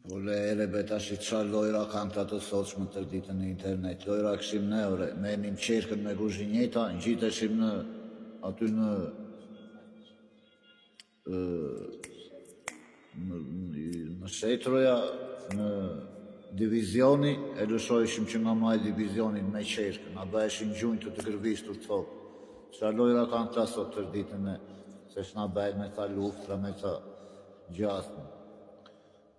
Po le ere be tash i qa lojra kanë të atë sotshme të ditën në internet. Lojra këshim ne ore, me enim qerkën me guzhinjeta, në gjiteshim në aty në shetroja, në divizioni, e lëshojshim që nga maj divizionin me qerkën, a bëheshin gjunjë të gërvistur të thokë. Qa lojra kanë të sot të ditën e, se shna bëjt me ta luftra, me ta gjasnë.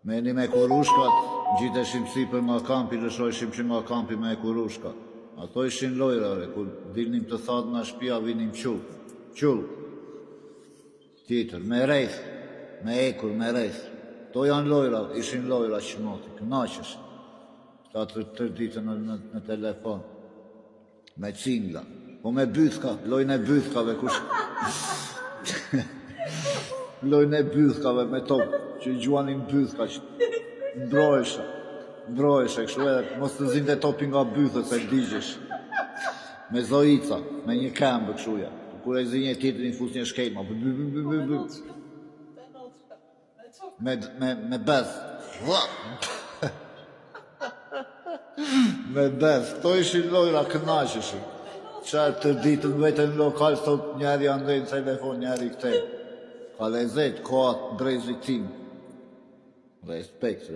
Me një me kurushkat, gjiteshim sipër nga kampi, lëshojshim që nga kampi me kurushka. Ato ishin lojrare, kur dilnim të thatë nga shpia, vinim qull. Tjetër, me rejth, me ekur, me rejth. To janë lojra, ishin lojra që moti, kënaqesh. Ta të ditën në telefon. Me cingla, po me bythka, lojnë e bythkave, kush... Lojnë e bythkave me topë, që i gjuanin bythka, që mbrojeshe, kështu edhe, mos të zinte topi nga bythët, se digjesh. Me zojica, me një këmbë, kështuja. Kur e zi një tjetër, një fus një shkejma, me bez. Me bez, to ishin lojra kënaqeshin. Qarë të ditën vetën në lokal, thot njeri andej në telefon, njeri këtej. Ka lezet, kohat drejzit tim. Respekt.